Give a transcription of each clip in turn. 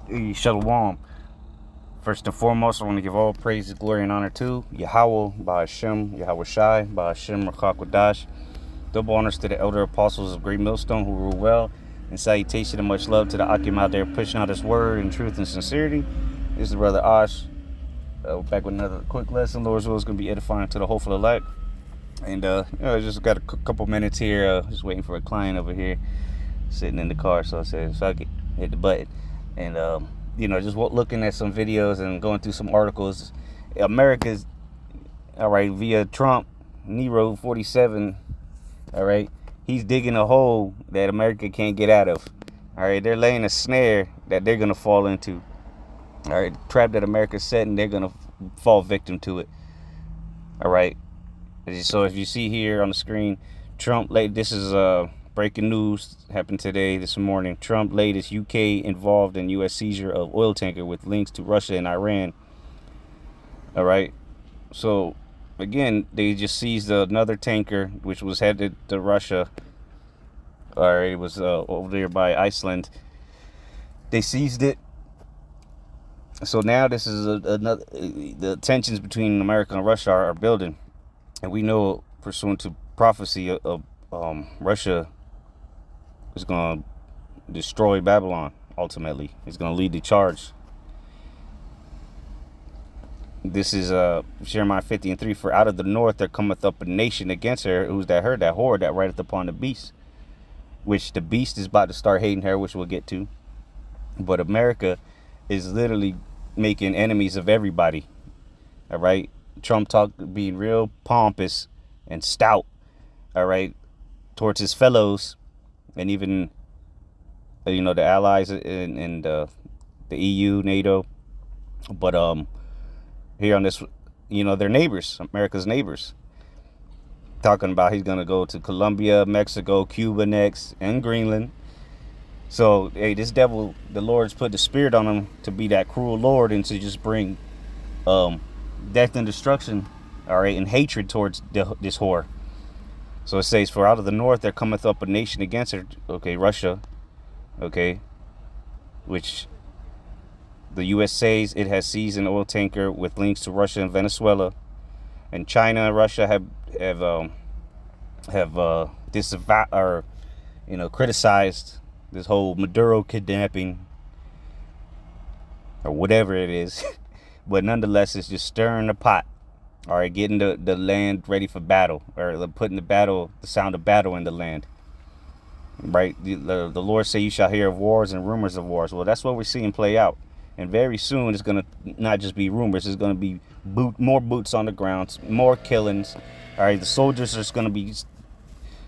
Shalom. First and foremost, I want to give all praise, glory, and honor to Yahweh, Ba'ashem, Yahweh Shai, Ba'ashem, Rakakwadash. Double honors to the elder apostles of Great Millstone who rule well, and salutation and much love to the Akim out there pushing out his word in truth and sincerity. This is the brother Ash, back with another quick lesson. Lord's will is going to be edifying to the hopeful elect. And I just got a couple minutes here, just waiting for a client over here, sitting in the car. So I said, fuck it, hit the button. And just looking at some videos and going through some articles. America's, all right, via Trump, Nero 47, all right, he's digging a hole that America can't get out of. All right, they're laying a snare that they're going to fall into. All right, trap that America's setting, they're going to fall victim to it. All right, so if you see here on the screen, Trump, this is breaking news, happened this morning. Trump latest UK involved in U.S. seizure of oil tanker with links to Russia and Iran. All right. So, again, they just seized another tanker, which was headed to Russia. All right. It was over there by Iceland. They seized it. So now this is another, the tensions between America and Russia are building. And we know, pursuant to prophecy of Russia is going to destroy Babylon, ultimately. It's going to lead the charge. This is Jeremiah 50:3. For out of the north there cometh up a nation against her. Who's that her? That whore that rideth upon the beast. Which the beast is about to start hating her, which we'll get to. But America is literally making enemies of everybody. All right? Trump being real pompous and stout. All right? Towards his fellows. And even, the allies and the EU, NATO. But here on this, their neighbors, America's neighbors. Talking about he's going to go to Colombia, Mexico, Cuba next, and Greenland. So, hey, this devil, the Lord's put the spirit on him to be that cruel Lord and to just bring death and destruction, all right, and hatred towards this whore. So it says, for out of the north there cometh up a nation against her, okay, Russia, okay, which the U.S. says it has seized an oil tanker with links to Russia and Venezuela, and China and Russia have disavowed or criticized this whole Maduro kidnapping or whatever it is, but nonetheless it's just stirring the pot. All right, getting the land ready for battle, or putting the sound of battle in the land. Right, the Lord say you shall hear of wars and rumors of wars. Well, that's what we're seeing play out, and very soon it's gonna not just be rumors. It's gonna be more boots on the ground, more killings. All right, the soldiers are gonna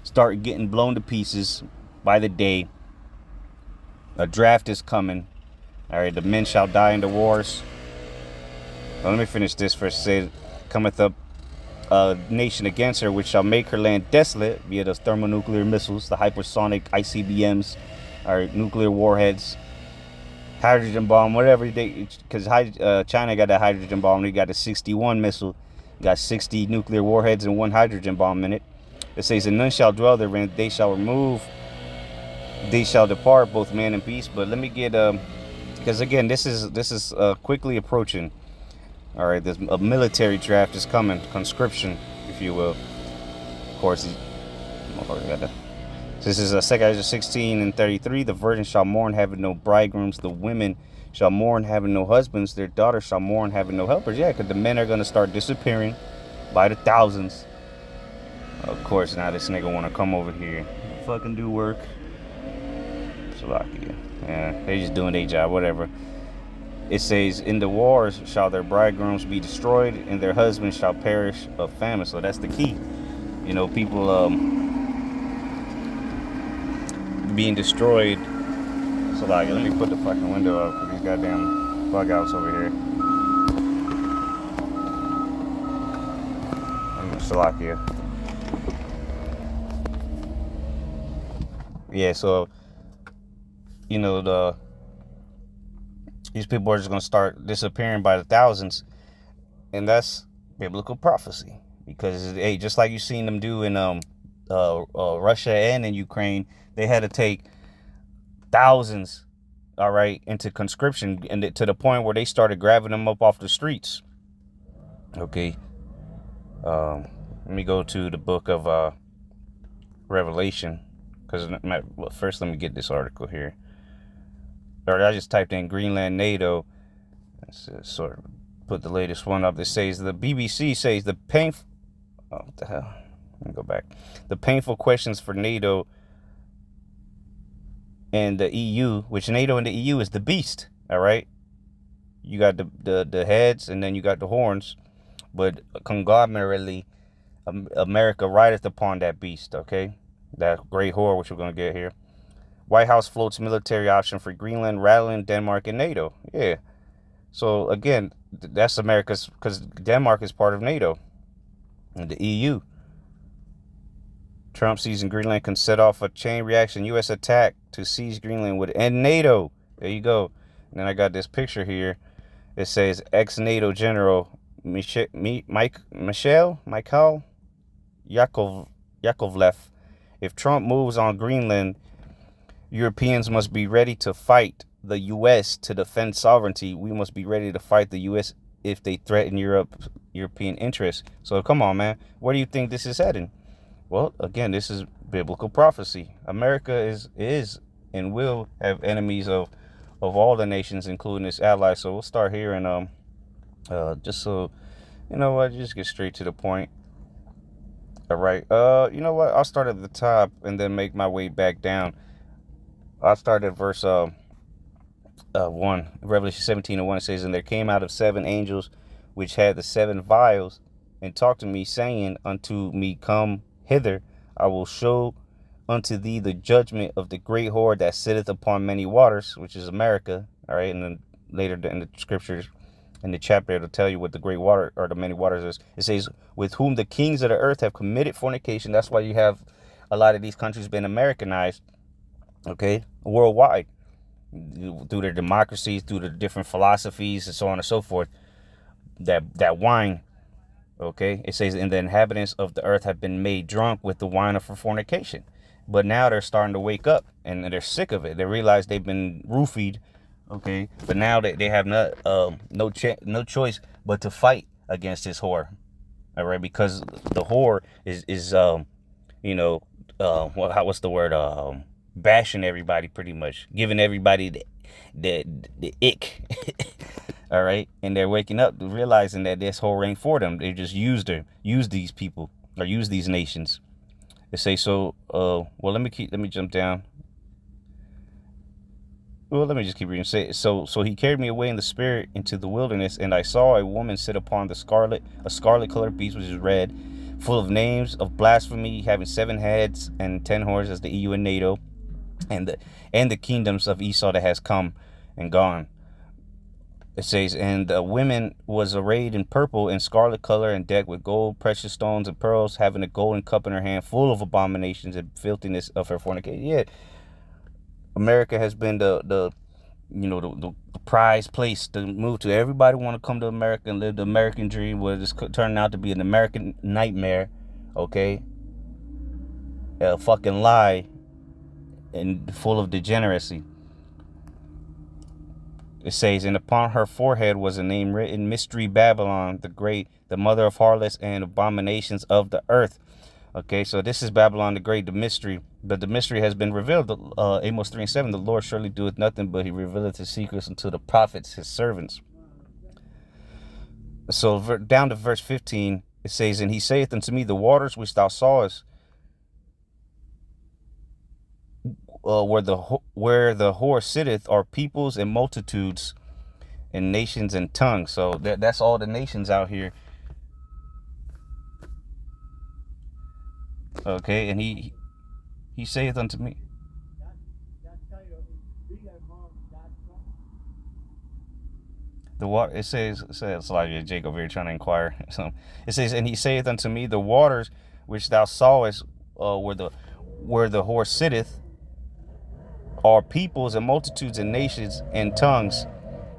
start getting blown to pieces by the day. A draft is coming. All right, the men shall die in the wars. Well, let me finish this first. Say, cometh up a nation against her, which shall make her land desolate via the thermonuclear missiles, the hypersonic ICBMs, or nuclear warheads, hydrogen bomb, whatever because China got that hydrogen bomb. They got a 61 missile, got 60 nuclear warheads and one hydrogen bomb in it. It says, and none shall dwell therein, they shall depart, both man and beast. But let me get because again, this is quickly approaching. All right, there's a military draft is coming, conscription, if you will. Of course, this is 2 Ezra 16:33. The virgin shall mourn, having no bridegrooms. The women shall mourn, having no husbands. Their daughters shall mourn, having no helpers. Yeah, because the men are going to start disappearing by the thousands. Of course, now this nigga want to come over here, fucking do work. Slovakia. Yeah, they just doing their job, whatever. It says, in the wars shall their bridegrooms be destroyed, and their husbands shall perish of famine. So that's the key. People being destroyed. So let me put the fucking window up for these goddamn bug outs over here. Slovakia. Yeah, so these people are just going to start disappearing by the thousands. And that's biblical prophecy. Because, hey, just like you've seen them do in Russia and in Ukraine, they had to take thousands all right, into conscription, and to the point where they started grabbing them up off the streets. Okay. Let me go to the book of Revelation, because first let me get this article here. Or I just typed in Greenland NATO. Sort of put the latest one up. That says the BBC says the painful. Oh, what the hell? Let me go back. The painful questions for NATO and the EU, which NATO and the EU is the beast. All right. You got the heads, and then you got the horns, but conglomerately, America rideth upon that beast. Okay, that great whore, which we're gonna get here. White House floats military option for Greenland, rattling Denmark and NATO. Yeah. So again, that's America's, because Denmark is part of NATO and the EU. Trump seizing Greenland can set off a chain reaction. U.S. attack to seize Greenland would end NATO. There you go. And then I got this picture here. It says ex-NATO General Michael Yakovlev. If Trump moves on Greenland, Europeans must be ready to fight the U.S. to defend sovereignty. We must be ready to fight the U.S. if they threaten European interests. So come on, man. Where do you think this is heading? Well, again, this is biblical prophecy. America is and will have enemies of all the nations, including its allies. So we'll start here, and just so you know what, just get straight to the point. All right. You know what? I'll start at the top and then make my way back down. I'll start at verse 1. Revelation 17:1. It says, and there came out of 7 angels which had the 7 vials, and talked to me, saying unto me, come hither, I will show unto thee the judgment of the great whore that sitteth upon many waters, which is America. All right. And then later in the scriptures, in the chapter, it'll tell you what the great water or the many waters is. It says, with whom the kings of the earth have committed fornication. That's why you have a lot of these countries been Americanized, okay, worldwide, through their democracies, through the different philosophies, and so on and so forth. That wine, okay, it says, and the inhabitants of the earth have been made drunk with the wine of fornication. But now they're starting to wake up, and they're sick of it. They realize they've been roofied. Okay, but now they have no choice but to fight against this whore. All right, because the whore is what's the word, bashing everybody, pretty much giving everybody the ick. All right, and they're waking up realizing that this whore ain't for them. They just use these people, or use these nations. They say so. Well, let me jump down. Well, let me just keep reading. So he carried me away in the spirit into the wilderness, and I saw a woman sit upon a scarlet colored beast, which is red, full of names of blasphemy, having 7 heads and 10 horns, as the EU and NATO, and the kingdoms of Esau that has come and gone. It says, and the woman was arrayed in purple and scarlet color, and decked with gold, precious stones, and pearls, having a golden cup in her hand, full of abominations and filthiness of her fornication. Yeah. America has been the prized place to move to. Everybody want to come to America and live the American dream, where it's turning out to be an American nightmare. Okay, a fucking lie, and full of degeneracy. It says, and upon her forehead was a name written, Mystery Babylon the Great, the mother of harlots and abominations of the earth. Okay, so this is Babylon the Great, the mystery. But the mystery has been revealed. Amos 3:7, the Lord surely doeth nothing, but he revealeth his secrets unto the prophets, his servants. So down to verse 15, it says, and he saith unto me, the waters which thou sawest, where the whore sitteth, are peoples and multitudes and nations and tongues. So that's all the nations out here. Okay, and he saith unto me. The water, it says like Jacob here trying to inquire. So it says, and he saith unto me, the waters which thou sawest, where the whore sitteth, are peoples and multitudes and nations and tongues.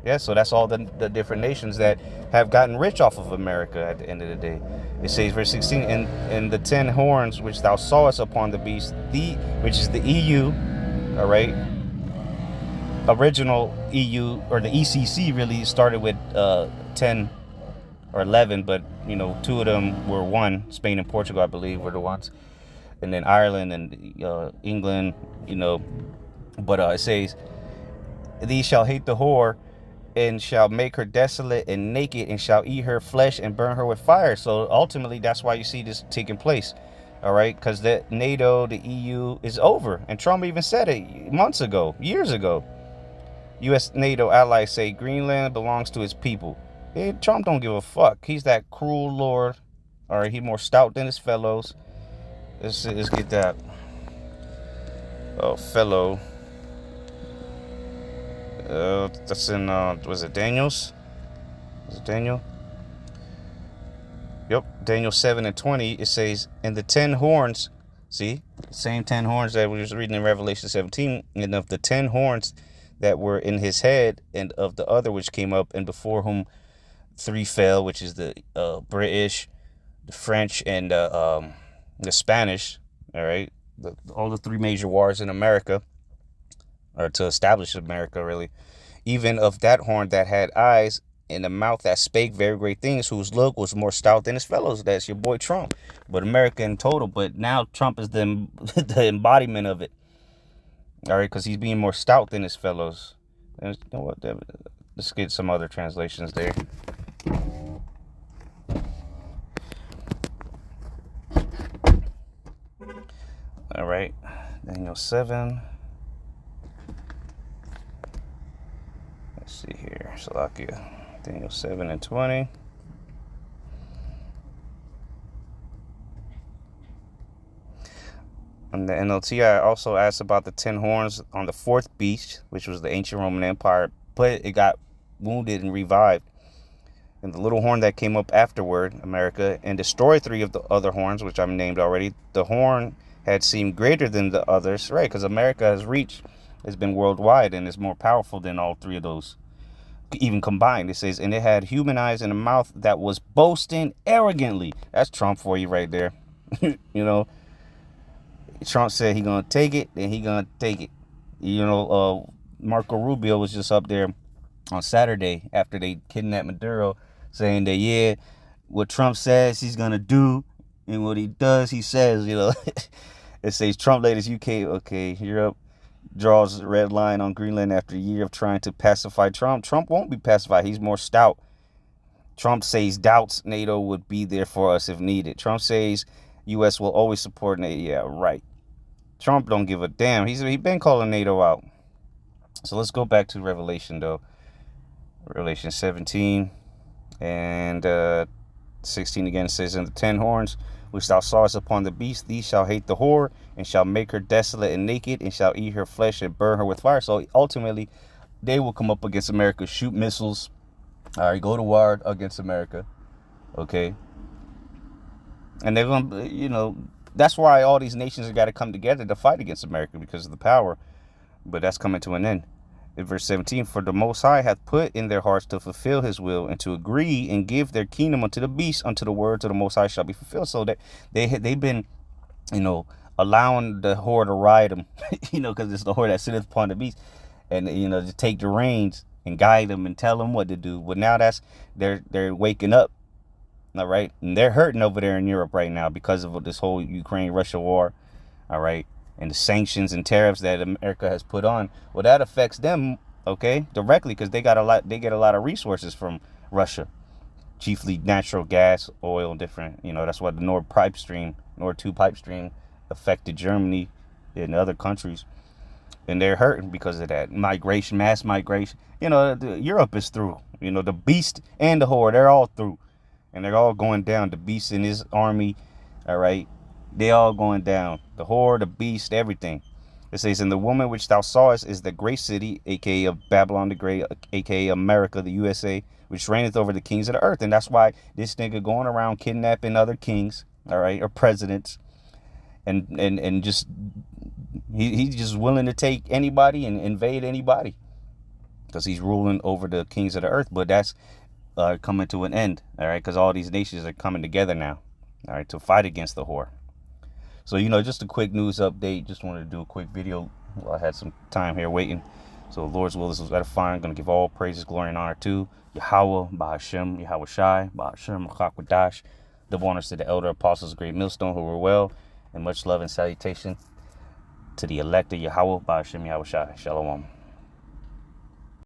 Yeah, so that's all the different nations that have gotten rich off of America at the end of the day. It says, verse 16, and the 10 horns which thou sawest upon the beast, which is the EU, all right, original EU, or the ECC, really started with 10 or 11, but you know, two of them were one. Spain and Portugal, I believe, were the ones, and then Ireland and England, you know. But it says, these shall hate the whore, and shall make her desolate and naked, and shall eat her flesh and burn her with fire. So ultimately, that's why you see this taking place. All right, because the NATO, the EU is over, and Trump even said it months ago, years ago. U.S. NATO allies say Greenland belongs to his people. Trump don't give a fuck. He's that cruel lord. All right, he's more stout than his fellows. Let's get that. Oh, fellow. That's in, was it Daniel's? Was it Daniel? Yep, Daniel 7:20. It says, and the 10 horns, see, same 10 horns that we was reading in Revelation 17, and of the 10 horns that were in his head, and of the other which came up, and before whom 3 fell, which is the British, the French, and the Spanish. All right, all the 3 major wars in America, or to establish America, really. Even of that horn that had eyes, and a mouth that spake very great things, whose look was more stout than his fellows. That's your boy Trump, but America in total. But now Trump is the embodiment of it. All right, because he's being more stout than his fellows. And you know what? Let's get some other translations there. All right, Daniel 7. Let's see here, Salakia. Daniel 7:20. And the NLT, I also asked about the 10 horns on the 4th beast, which was the ancient Roman Empire, but it got wounded and revived. And the little horn that came up afterward, America, and destroyed 3 of the other horns, which I've named already. The horn had seemed greater than the others, right? Because America's reach has been worldwide and is more powerful than all 3 of those, even combined. It says, and it had human eyes and a mouth that was boasting arrogantly. That's Trump for you right there. You know, Trump said he gonna take it, and he gonna take it. You know, Marco Rubio was just up there on Saturday after they kidnapped Maduro, saying that, yeah, what Trump says he's gonna do, and what he does, he says, you know. It says Trump led his UK, okay, Europe draws a red line on Greenland after a year of trying to pacify Trump. Trump won't be pacified. He's more stout. Trump says doubts NATO would be there for us if needed. Trump says U.S. will always support NATO. Yeah, right. Trump don't give a damn. He's been calling NATO out. So let's go back to Revelation, though. Revelation 17 and 16 again says, and the 10 horns which thou sawest upon the beast, these shall hate the whore, and shall make her desolate and naked, and shall eat her flesh and burn her with fire. So ultimately, they will come up against America, shoot missiles, all right, go to war against America, okay? And they're going to, you know, that's why all these nations have got to come together to fight against America, because of the power. But that's coming to an end. In verse 17, for the Most High hath put in their hearts to fulfill his will, and to agree and give their kingdom unto the beast, unto the words of the Most High shall be fulfilled. So that they've been, you know, allowing the whore to ride them, you know, because it's the whore that sitteth upon the beast, and, you know, to take the reins and guide them and tell them what to do. But now they're waking up, all right, and they're hurting over there in Europe right now because of this whole Ukraine-Russia war, all right, and the sanctions and tariffs that America has put on. Well, that affects them, okay, directly, because they get a lot of resources from Russia, chiefly natural gas, oil, different, you know. That's why the Nord 2 pipe stream affected Germany and other countries, and they're hurting because of that migration, mass migration. You know, Europe is through. You know, the beast and the whore, they're all through, and they're all going down. The beast and his army, all right, they all going down. The whore, the beast, everything. It says, and the woman which thou sawest is the great city, aka Babylon the Great, aka America, the USA, which reigneth over the kings of the earth. And that's why this nigga going around kidnapping other kings, all right, or presidents, and just he's just willing to take anybody and invade anybody, because he's ruling over the kings of the earth. But that's coming to an end, all right, because all these nations are coming together now, all right, to fight against the whore. So, you know, just a quick news update. Just wanted to do a quick video while I had some time here waiting. So the Lord's will is edifying. I'm going to give all praises, glory, and honor to Yahweh, Bahashem, Yahweh Shai, Bahashem, Ruach Double honors to the elder apostles of Great Millstone who were well, and much love and salutation to the elect of Yahweh, Bahashem, Yahweh Shai. Shalom.